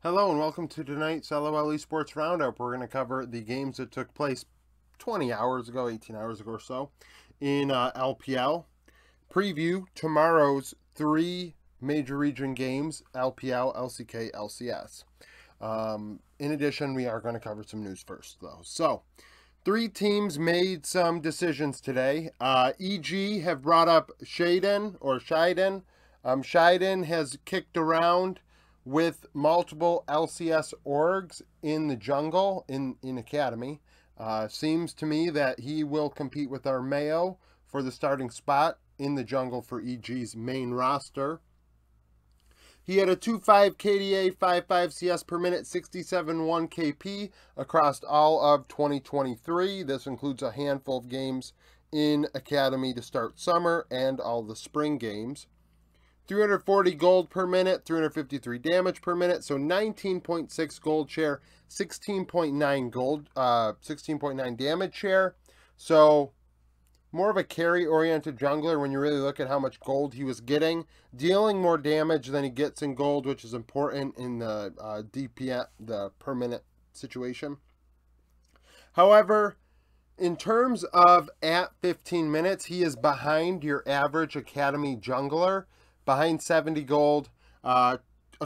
Hello and welcome to tonight's LOL Esports Roundup. We're going to cover the games that took place 20 hours ago, 18 hours ago or so, in LPL. Preview tomorrow's three major region games, LPL, LCK, LCS. In addition, we are going to cover some news first, though. So, three teams made some decisions today. EG have brought up Shaden. Shaden has kicked around with multiple LCS orgs in the jungle, in Academy. Seems to me that he will compete with our Mayo for the starting spot in the jungle for EG's main roster. He had a 2.5 KDA, 5.5 CS per minute, 67.1 KP across all of 2023. This includes a handful of games in Academy to start summer and all the spring games. 340 gold per minute, 353 damage per minute, so 19.6 gold share, 16.9 damage share. So more of a carry-oriented jungler when you really look at how much gold he was getting, dealing more damage than he gets in gold, which is important in the DPM, the per minute situation. However, in terms of at 15 minutes, he is behind your average Academy jungler, behind 70 gold, a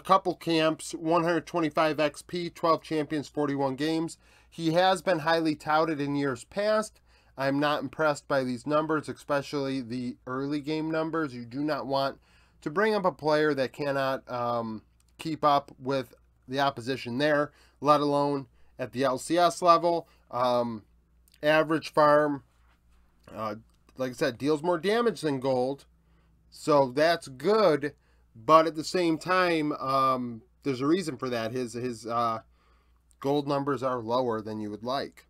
couple camps, 125 XP, 12 champions, 41 games. He has been highly touted in years past. I'm not impressed by these numbers, especially the early game numbers. You do not want to bring up a player that cannot keep up with the opposition there, let alone at the LCS level. Average farm, like I said, deals more damage than gold. So that's good, but at the same time, there's a reason for that. His gold numbers are lower than you would like.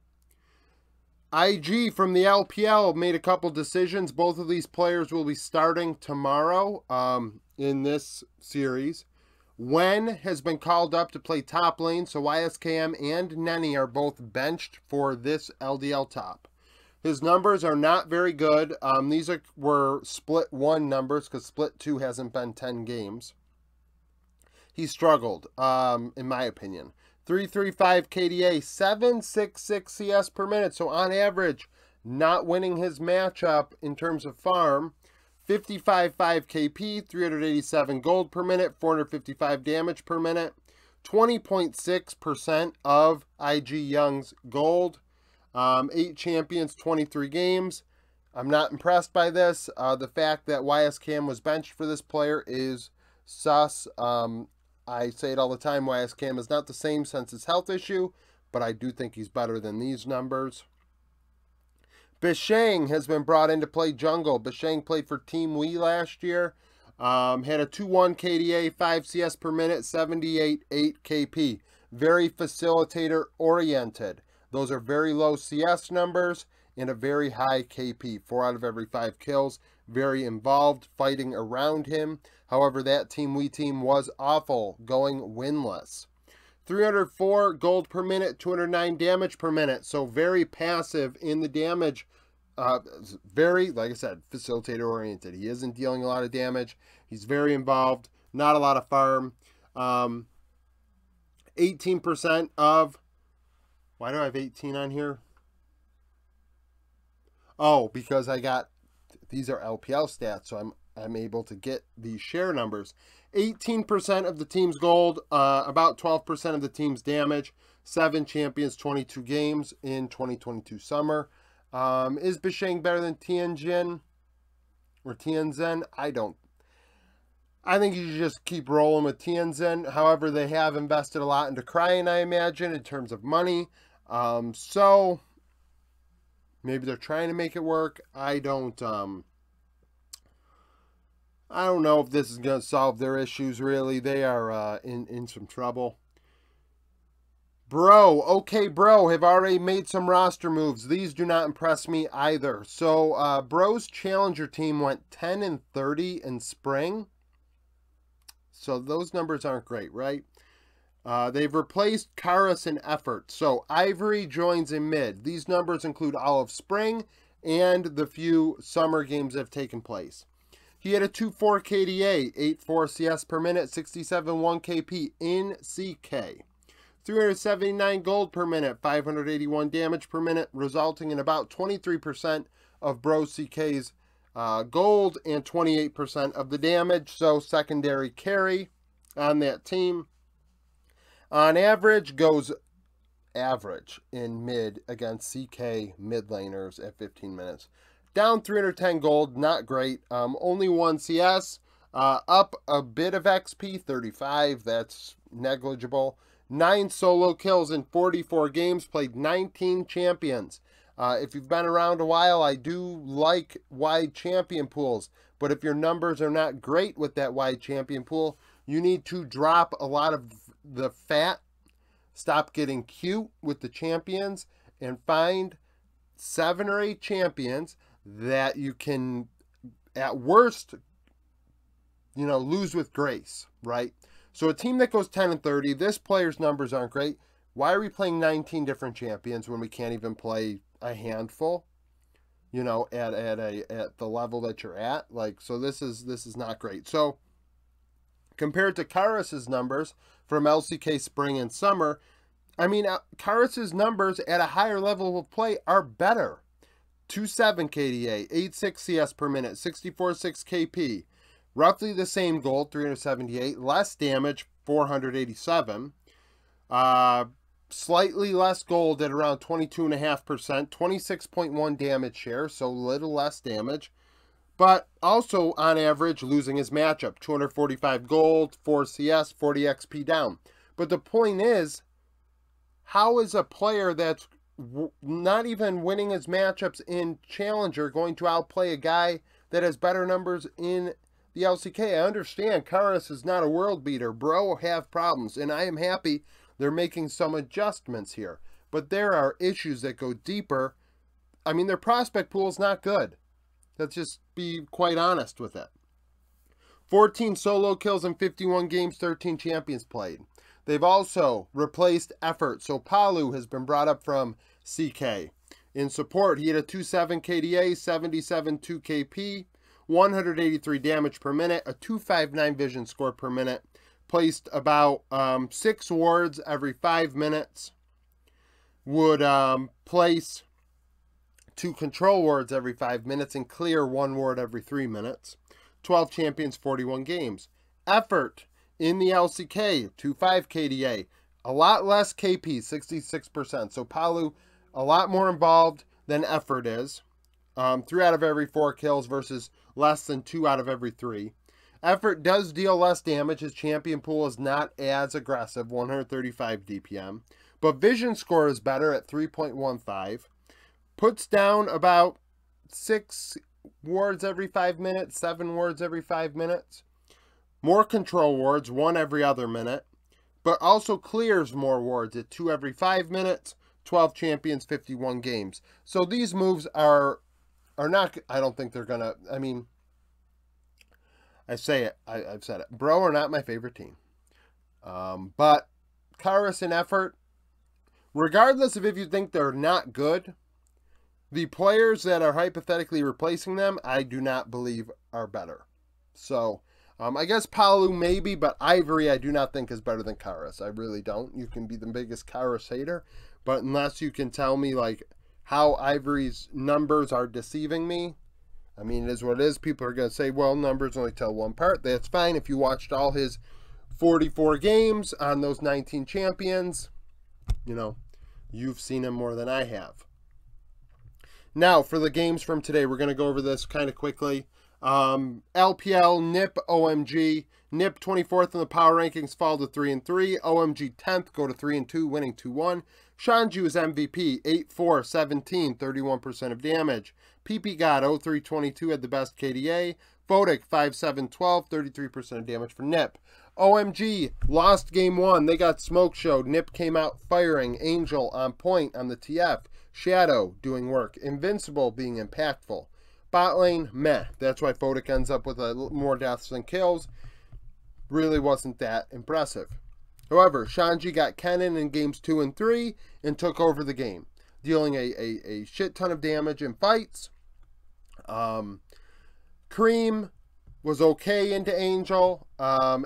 IG from the LPL made a couple decisions. Both of these players will be starting tomorrow in this series. Wen has been called up to play top lane, so YSKM and Nenny are both benched for this LDL top. His numbers are not very good. These were split 1 numbers because split 2 hasn't been 10 games. He struggled, in my opinion. 335 KDA, 766 CS per minute. So on average, not winning his matchup in terms of farm. 55.5 KP, 387 gold per minute, 455 damage per minute. 20.6% of IG Young's gold. 8 champions, 23 games. I'm not impressed by this. The fact that YSKM was benched for this player is sus. I say it all the time, YSKM is not the same since his health issue, but I do think he's better than these numbers. Bishang has been brought in to play jungle. Bishang played for Team Wii last year. Had a 2.1 KDA, 5 CS per minute, 78.8 KP. Very facilitator oriented. Those are very low CS numbers and a very high KP. 4 out of every 5 kills. Very involved, fighting around him. However, that Team Wii team was awful, going winless. 304 gold per minute, 209 damage per minute. So very passive in the damage. Very, like I said, facilitator oriented. He isn't dealing a lot of damage. He's very involved. Not a lot of farm. 18% of... Why do I have 18 on here? Oh, because I got, these are LPL stats, so I'm able to get these share numbers. 18% of the team's gold, about 12% of the team's damage, 7 champions, 22 games in 2022 summer. Is Bishang better than Tianjin or Tianzhen? I think you should just keep rolling with Tianzhen. However, they have invested a lot into Cryin, I imagine, in terms of money. So maybe they're trying to make it work. I don't know if this is going to solve their issues, really. They are in some trouble. Okay, Bro have already made some roster moves. These do not impress me either. So Bro's challenger team went 10-30 in spring. So those numbers aren't great, right? They've replaced Karis in effort. So Ivory joins in mid. These numbers include all of spring and the few summer games that have taken place. He had a 2.4 KDA, 8.4 CS per minute, 67.1 KP in CK. 379 gold per minute, 581 damage per minute, resulting in about 23% of Bro CK's gold and 28% of the damage. So secondary carry on that team. On average, goes average in mid against CK mid laners at 15 minutes. Down 310 gold, not great. Only 1 CS. Up a bit of XP, 35. That's negligible. 9 solo kills in 44 games. Played 19 champions. If you've been around a while, I do like wide champion pools. But if your numbers are not great with that wide champion pool, you need to drop a lot of the fat. Stop getting cute with the champions and find 7 or 8 champions that you can, at worst, lose with grace, right? So a team that goes 10 and 30, this player's numbers aren't great. Why are we playing 19 different champions when we can't even play a handful? At the level that you're at. So this is not great. So compared to Karas's numbers from LCK Spring and Summer, I mean, Karas's numbers at a higher level of play are better. 2.7 KDA, 8.6 CS per minute, 64.6 KP. Roughly the same gold, 378. Less damage, 487. Slightly less gold at around 22.5%. 26.1 damage share, so a little less damage. But also, on average, losing his matchup. 245 gold, 4 CS, 40 XP down. But the point is, how is a player that's not even winning his matchups in Challenger going to outplay a guy that has better numbers in the LCK? I understand Karas is not a world beater. Bro have problems, and I am happy they're making some adjustments here. But there are issues that go deeper. I mean, their prospect pool is not good. Let's just be quite honest with it. 14 solo kills in 51 games, 13 champions played. They've also replaced effort. So Palu has been brought up from CK. In support, he had a 2.7 KDA, 77.2 KP, 183 damage per minute, a 259 vision score per minute. Placed about 6 wards every 5 minutes. Would place 2 control wards every 5 minutes and clear 1 ward every 3 minutes. 12 champions, 41 games. Effort in the LCK, 2.5 KDA. A lot less KP, 66%. So Palu, a lot more involved than effort is. 3 out of every 4 kills versus less than 2 out of every 3. Effort does deal less damage. His champion pool is not as aggressive, 135 DPM. But vision score is better at 3.15. Puts down about 6 wards every 5 minutes, 7 wards every 5 minutes. More control wards, 1 every other minute. But also clears more wards at 2 every 5 minutes, 12 champions, 51 games. So these moves are not, I don't think they're going to, I mean, I say it, I've said it. Bro are not my favorite team. But Karas and effort, regardless of if you think they're not good, the players that are hypothetically replacing them, I do not believe are better. So, I guess Palu maybe, but Ivory I do not think is better than Karas. I really don't. You can be the biggest Karas hater, but unless you can tell me how Ivory's numbers are deceiving me, I mean, it is what it is. People are going to say, well, numbers only tell one part. That's fine. If you watched all his 44 games on those 19 champions, you've seen him more than I have. Now, for the games from today, we're going to go over this kind of quickly. LPL, NIP, OMG. NIP 24th in the power rankings, fall to 3-3. OMG 10th, go to 3-2, winning 2-1. Shanju is MVP, 8-4, 17, 31% of damage. PP God, 0322 had the best KDA. Fodic, 5-7, 12, 33% of damage for NIP. OMG lost game 1. They got smoke showed. NIP came out firing. Angel on point on the TF. Shadow doing work. Invincible being impactful. Bot lane, meh. That's why Fodic ends up with more deaths than kills. Really wasn't that impressive. However, Shanji got Kennen in games 2 and 3 and took over the game, dealing a shit ton of damage in fights. Cream was okay into Angel.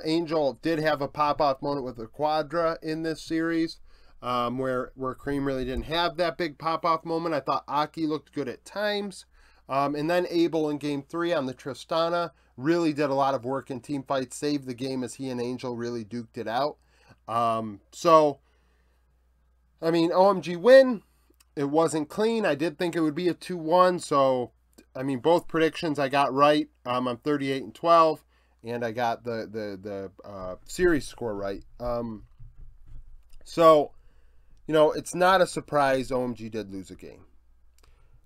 Angel did have a pop-off moment with the Quadra in this series, where Cream really didn't have that big pop-off moment. I thought Aki looked good at times. And then Abel in Game 3 on the Tristana really did a lot of work in team fights, saved the game as he and Angel really duked it out. So, I mean, OMG win. It wasn't clean. I did think it would be a 2-1, so, I mean, both predictions I got right. I'm 38-12, and I got the series score right. So, you know, it's not a surprise OMG did lose a game.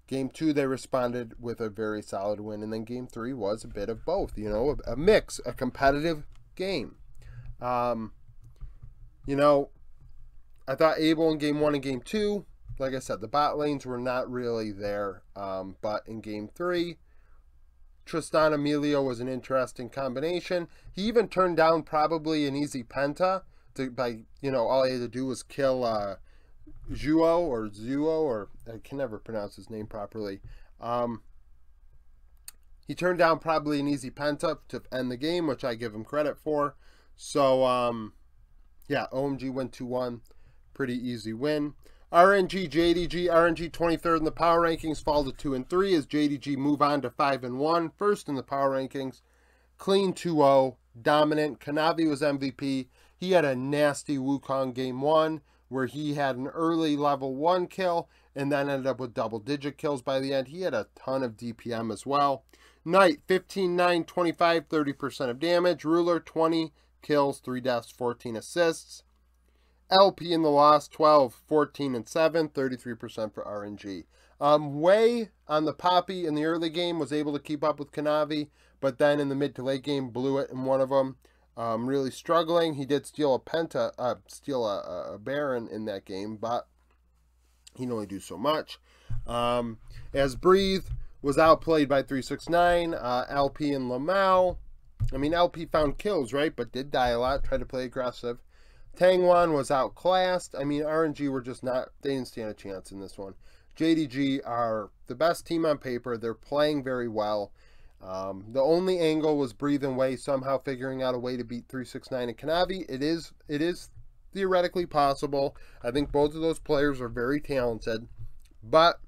Game 2, they responded with a very solid win, and then Game 3 was a bit of both, you know, a mix, a competitive game. You know, I thought Abel in Game 1 and Game 2, like I said, the bot lanes were not really there, but in Game 3, Tristan Emilio was an interesting combination. He even turned down probably an easy penta by, you know, all he had to do was kill Zuo, or I can never pronounce his name properly. He turned down probably an easy penta to end the game, which I give him credit for. So, yeah, OMG win 2-1. Pretty easy win. RNG, JDG, RNG 23rd in the power rankings, fall to 2 and 3 as JDG move on to 5 and 1, first in the power rankings. Clean 2-0, dominant. Kanavi was MVP. He had a nasty Wukong Game 1 where he had an early level 1 kill and then ended up with double-digit kills by the end. He had a ton of DPM as well. Knight, 15, 9, 25, 30% of damage. Ruler, 20 kills, 3 deaths, 14 assists. LP in the loss, 12, 14, and 7, 33% for RNG. Wei on the Poppy in the early game was able to keep up with Kanavi, but then in the mid to late game blew it in one of them. Really struggling. He did steal a Baron in that game, but he can only do so much. As Breathe was outplayed by 369, LP and Lamau. I mean, LP found kills, right? But did die a lot, tried to play aggressive. Tangwan was outclassed. I mean, RNG were just not, they didn't stand a chance in this one. JDG are the best team on paper. They're playing very well. The only angle was Breathe and Wei somehow figuring out a way to beat 369 and Kanavi. It is theoretically possible. I think both of those players are very talented, but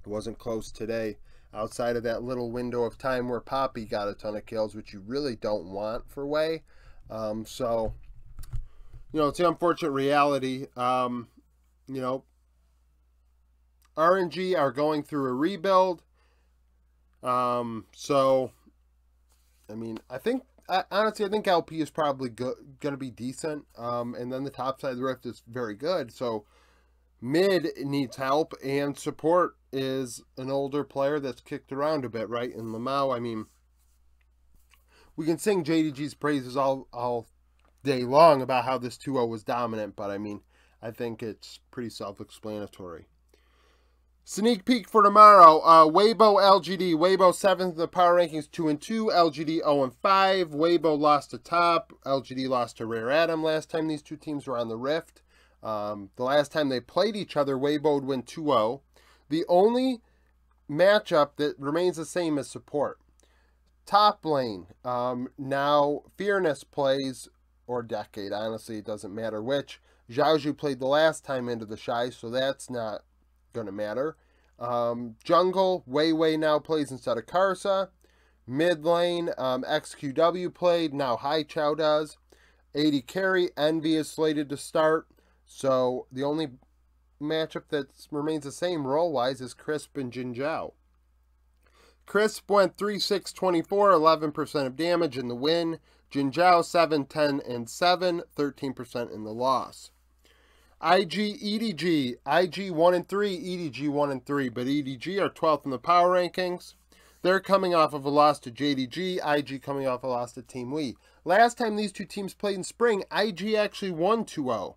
it wasn't close today. Outside of that little window of time where Poppy got a ton of kills, which you really don't want for Wei. So, you know, it's the unfortunate reality. You know, RNG are going through a rebuild. So, I mean, honestly, I think LP is probably going to be decent. And then the top side of the rift is very good. So, mid needs help, and support is an older player that's kicked around a bit, right? And Lamau, I mean, we can sing JDG's praises all day long about how this 2-0 was dominant, but I mean, I think it's pretty self-explanatory. Sneak peek for tomorrow. Weibo, LGD. Weibo 7th in the power rankings, 2 and 2. LGD 0 and 5. Weibo lost to top. LGD lost to Rare Adam last time these two teams were on the Rift. The last time they played each other, Weibo would win 2-0. The only matchup that remains the same is support. Top lane. Now, Fearness plays, or Decade. Honestly, it doesn't matter which. Zhaozhu played the last time into the Shy, so that's not going to matter. Jungle, Wei now plays instead of Karsa. Mid lane, XQW played, now Hai Chao does. AD carry, Envy is slated to start. So the only matchup that remains the same role-wise is Crisp and Jin Zhao. Crisp went 3-6-24, 11% of damage in the win. Jin Zhao 7-10 and 7, 13% in the loss. IG, EDG, IG 1 and 3, EDG 1 and 3, but EDG are 12th in the power rankings. They're coming off of a loss to JDG, IG coming off a loss to Team Wii. Last time these two teams played in spring, IG actually won 2-0.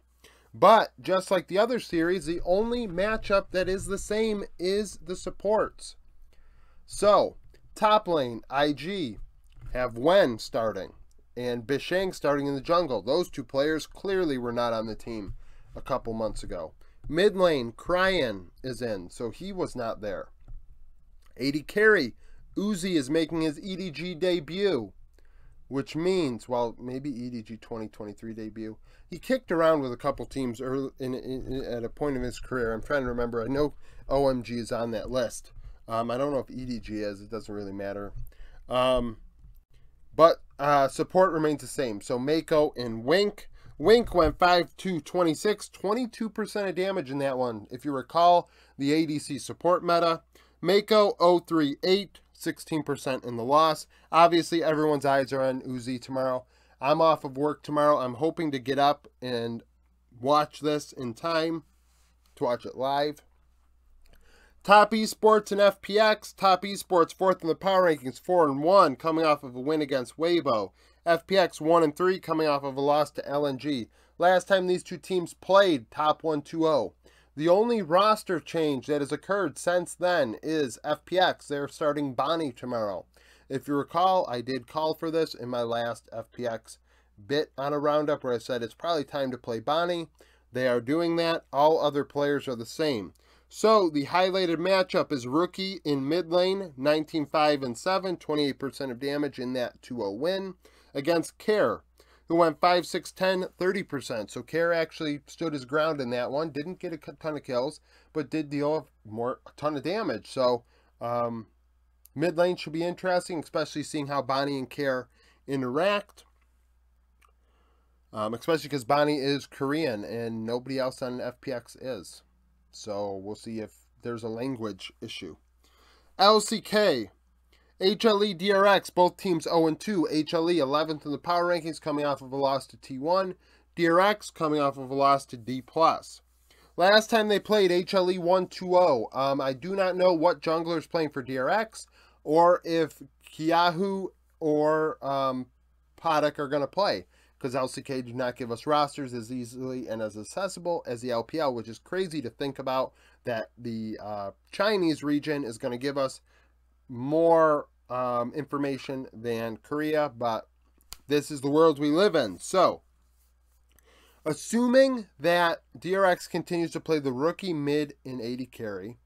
But, just like the other series, the only matchup that is the same is the supports. So, top lane, IG, have Wen starting, and Bisheng starting in the jungle. Those two players clearly were not on the team a couple months ago. Mid lane, Cryan is in, so he was not there. AD carry, Uzi is making his EDG debut, which means, well, maybe EDG 2023 debut. He kicked around with a couple teams early at a point in his career. I'm trying to remember. I know OMG is on that list. I don't know if EDG is. It doesn't really matter. But support remains the same. So Mako and Wink. Wink went 5-2-26, 22% of damage in that one. If you recall the ADC support meta. Mako 0-3-8, 16% in the loss. Obviously, everyone's eyes are on Uzi tomorrow. I'm off of work tomorrow. I'm hoping to get up and watch this in time to watch it live. Top Esports and FPX. Top Esports 4th in the power rankings, 4-1, coming off of a win against Weibo. FPX 1-3, coming off of a loss to LNG. Last time these two teams played, top 1-2-0. The only roster change that has occurred since then is FPX. They're starting Bonnie tomorrow. If you recall, I did call for this in my last FPX bit on a roundup where I said it's probably time to play Bonnie. They are doing that. All other players are the same. So the highlighted matchup is Rookie in mid lane, 19-5-7, 28% of damage in that 2-0 win, against Care, who went 5-6-10, 30%. So Care actually stood his ground in that one. Didn't get a ton of kills, but did deal a ton of damage. So mid lane should be interesting, especially seeing how Bonnie and Care interact. Especially because Bonnie is Korean and nobody else on FPX is. So we'll see if there's a language issue. LCK, HLE, DRX, both teams 0-2. HLE 11th in the power rankings, coming off of a loss to T1. DRX coming off of a loss to D+. Last time they played, HLE 1-2-0. I do not know what jungler is playing for DRX, or if Kiahu or Paddock are going to play, because LCK do not give us rosters as easily and as accessible as the LPL, which is crazy to think about, that the Chinese region is going to give us more information than Korea, but this is the world we live in. So, assuming that DRX continues to play the rookie mid and 80 carry,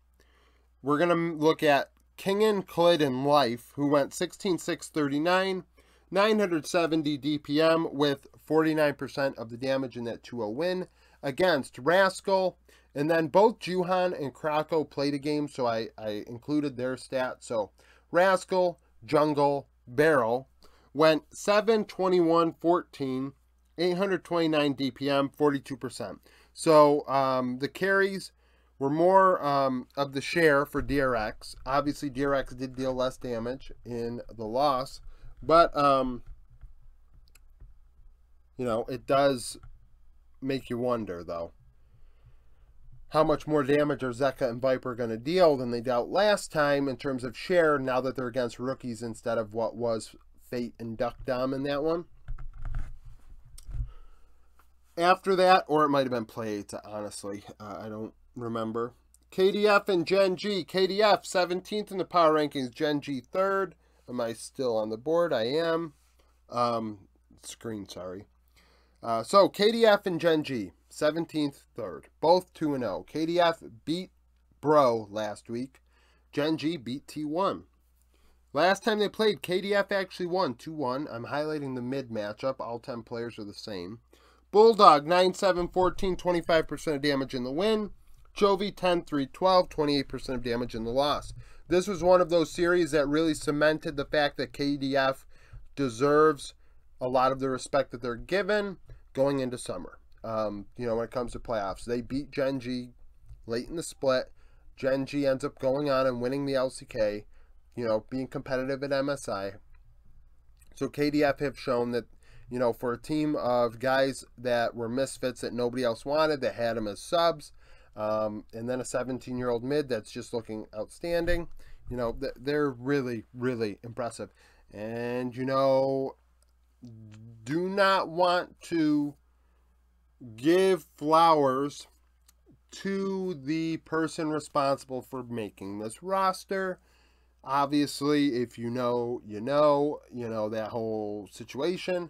we're going to look at Kingen, Klid, and Life, who went 16-6-39, 970 DPM with 49% of the damage in that 2-0 win against Rascal. And then both Juhan and Krakow played a game, so I included their stats. So Rascal, Jungle, Barrel went 7-21-14, 829 DPM, 42%. So the carries were more of the share for DRX. Obviously, DRX did deal less damage in the loss. But, you know, it does make you wonder, though, how much more damage are Zeka and Viper going to deal than they dealt last time in terms of share, now that they're against rookies instead of what was Fate and Duck Dom in that one. After that, or it might have been Playata, honestly, I don't remember. KDF and Gen G. KDF, 17th in the power rankings, Gen G 3rd. Am I still on the board? I am. Sorry. So, KDF and Gen G, 17th, 3rd. Both 2-0. KDF beat Bro last week. Gen G beat T1. Last time they played, KDF actually won 2-1. I'm highlighting the mid matchup. All 10 players are the same. Bulldog, 9-7-14, 25% of damage in the win. Chovy, 10-3-12, 28% of damage in the loss. This was one of those series that really cemented the fact that KDF deserves a lot of the respect that they're given going into summer. You know, when it comes to playoffs, they beat Gen G late in the split. Gen G ends up going on and winning the LCK, you know, being competitive at MSI. So KDF have shown that, you know, for a team of guys that were misfits that nobody else wanted, that had them as subs, and then a 17-year-old mid that's just looking outstanding. You know, they're really, really impressive. And, you know, do not want to give flowers to the person responsible for making this roster. Obviously, if you know, you know that whole situation.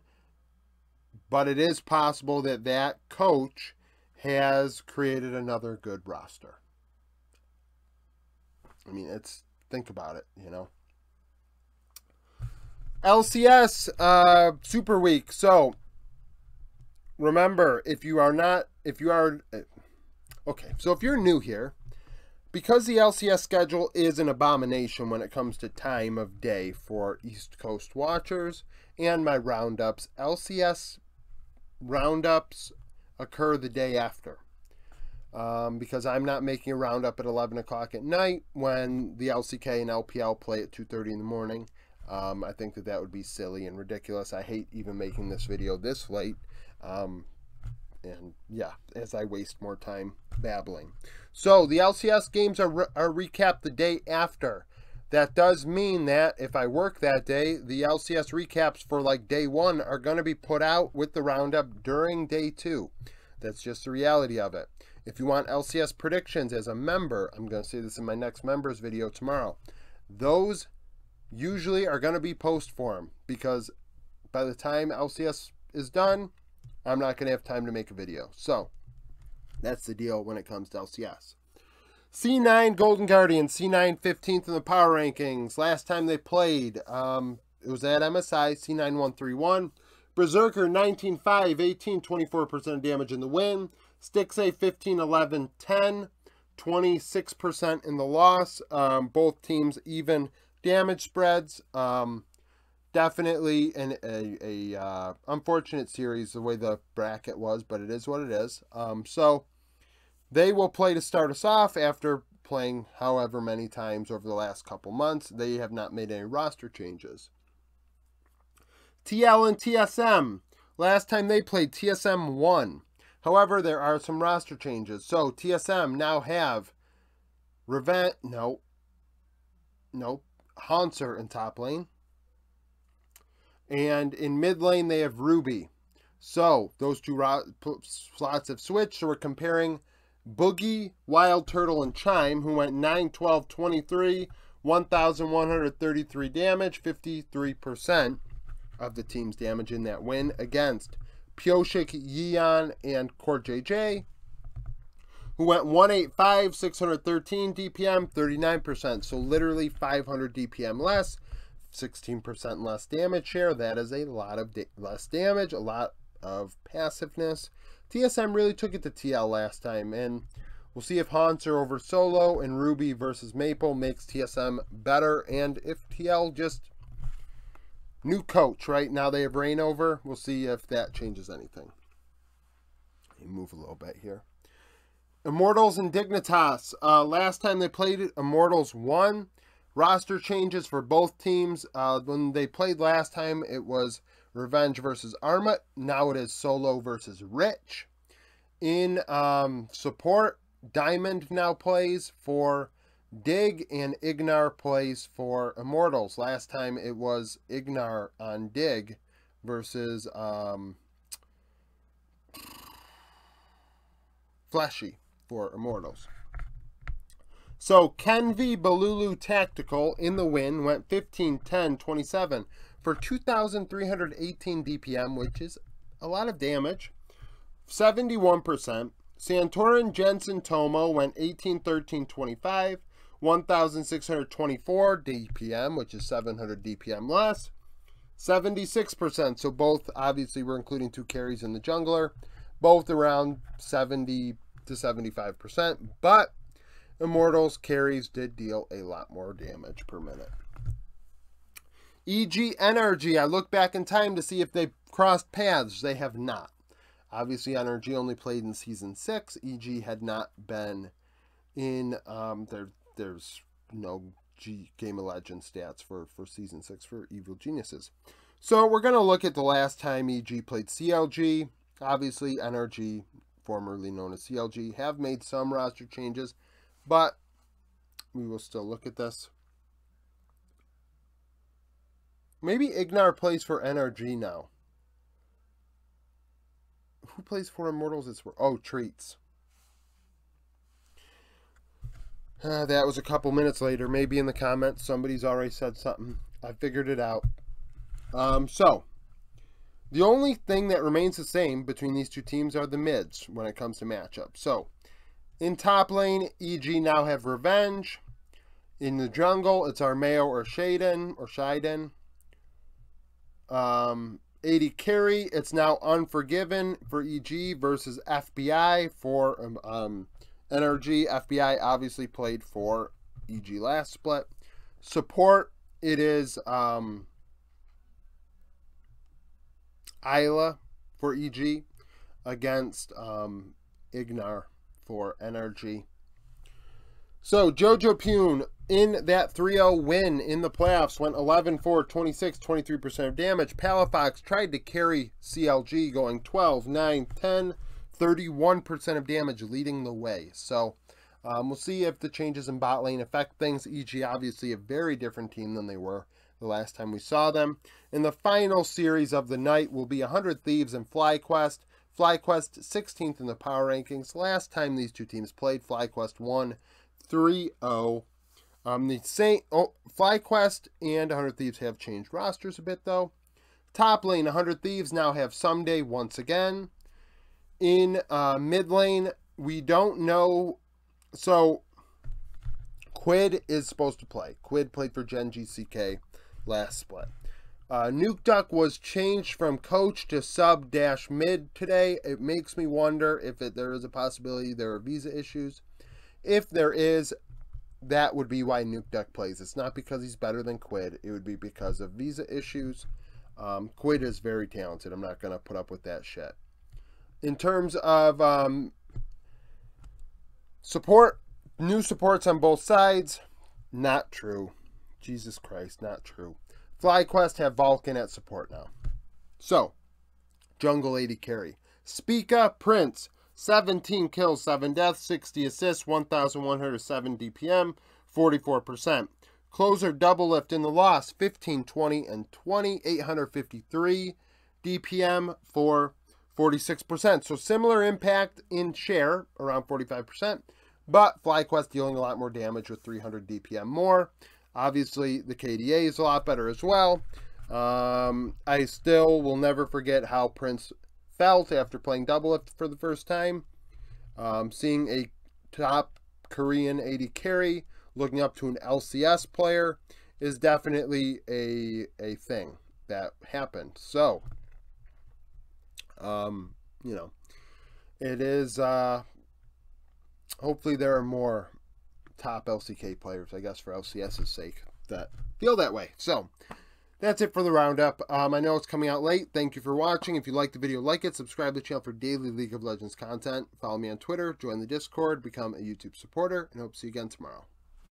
But it is possible that that coach has created another good roster. I mean, think about it, you know. LCS Super Week. So remember, if you're new here, because the LCS schedule is an abomination when it comes to time of day for East Coast watchers and my roundups, LCS roundups occur the day after. Because I'm not making a roundup at 11 o'clock at night when the LCK and LPL play at 2:30 in the morning. I think that would be silly and ridiculous. I hate even making this video this late. And yeah, as I waste more time babbling. So the LCS games are recapped the day after. That does mean that if I work that day, the LCS recaps for like day 1 are going to be put out with the roundup during day 2. That's just the reality of it. If you want LCS predictions as a member, I'm going to say this in my next members video tomorrow. Those usually are going to be post form because by the time LCS is done, I'm not going to have time to make a video. So that's the deal when it comes to LCS. C9 Golden Guardian, C9 15th in the power rankings. Last time they played, it was at MSI, C9 131. Berserker 19-5, 18, 24% damage in the win. Stixay 15, 11, 10, 26% in the loss. Both teams even damage spreads. Definitely a unfortunate series the way the bracket was, but it is what it is. So they will play to start us off after playing however many times over the last couple months. They have not made any roster changes. TL and TSM. Last time they played, TSM won. However, there are some roster changes. So TSM now have Hanser in top lane. And in mid lane, they have Ruby. So those two slots have switched. So we're comparing Boogie, Wild Turtle, and Chime, who went 9, 12, 23, 1,133 damage, 53% of the team's damage in that win against Pyoshik, Yeon, and Court JJ, who went 185, 613 DPM, 39%. So literally 500 DPM less, 16% less damage share. That is a lot of less damage, a lot of passiveness. TSM really took it to TL last time, and we'll see if Hanser over Solo and Ruby versus Maple makes TSM better, and if TL just new coach, right? Now they have reign over. We'll see if that changes anything. Let me move a little bit here. Immortals and Dignitas. Last time they played it, Immortals won. Roster changes for both teams. When they played last time, it was Revenge versus Armut. Now it is Solo versus Rich. In support, Diamond now plays for Dig and Ignar plays for Immortals. Last time it was Ignar on Dig versus Fleshy for Immortals. So Kenvi Balulu Tactical in the win went 15, 10, 27 for 2,318 DPM, which is a lot of damage, 71%. Santorin Jensen Tomo went 18, 13, 25, 1,624 DPM, which is 700 DPM less, 76%. So both, obviously, we're including 2 carries in the jungler, both around 70 to 75%, but Immortals carries did deal a lot more damage per minute. EG Energy, I look back in time to see if they crossed paths. They have not. Obviously, Energy only played in Season 6. EG had not been in, there's no Game of Legends stats for Season 6 for Evil Geniuses. So we're going to look at the last time EG played CLG. Obviously, Energy, formerly known as CLG, have made some roster changes, but we will still look at this. Maybe Ignar plays for NRG now. Who plays for Immortals? It's for, oh, Treats. That was a couple minutes later. Maybe in the comments somebody's already said something. I figured it out. So, the only thing that remains the same between these two teams are the mids when it comes to matchups. So, in top lane, EG now have Revenge. In the jungle, it's Armeo or Shaden. AD carry. It's now Unforgiven for EG versus FBI for NRG. FBI obviously played for EG last split. Support, it is Isla for EG against Ignar for NRG. So Jojo Pune in that 3-0 win in the playoffs went 11-4, 26, 23% of damage. Palafox tried to carry CLG going 12, 9, 10, 31% of damage, leading the way. So we'll see if the changes in bot lane affect things. EG obviously a very different team than they were the last time we saw them. In the final series of the night will be 100 Thieves and FlyQuest. FlyQuest 16th in the power rankings. Last time these two teams played, FlyQuest won 3-0. FlyQuest and 100 Thieves have changed rosters a bit though. Top lane, 100 Thieves now have Someday once again. In mid lane, we don't know. So Quid is supposed to play. Quid played for Gen GCK last split. Nuke Duck was changed from coach to sub-mid today. It makes me wonder if there is a possibility there are visa issues. If there is, that would be why Nuke Duck plays. It's not because he's better than Quid. It would be because of visa issues. Quid is very talented. I'm not going to put up with that shit. In terms of support, new supports on both sides, not true. Jesus Christ, not true. FlyQuest have Vulcan at support now. So, jungle AD carry. Spica Prince, 17 kills, 7 deaths, 60 assists, 1,107 DPM, 44%. Closer double lift in the loss, 15, 20, and 20, 853 DPM for 46%. So similar impact in share, around 45%, but FlyQuest dealing a lot more damage with 300 DPM more. Obviously, the KDA is a lot better as well. I still will never forget how Prince felt after playing double lift for the first time. Seeing a top Korean AD carry, looking up to an LCS player is definitely a thing that happened. So, you know, it is, hopefully there are more top LCK players, I guess, for LCS's sake, that feel that way. So, that's it for the roundup. I know it's coming out late. Thank you for watching. If you liked the video, like it. Subscribe to the channel for daily League of Legends content. Follow me on Twitter. Join the Discord. Become a YouTube supporter. And hope to see you again tomorrow.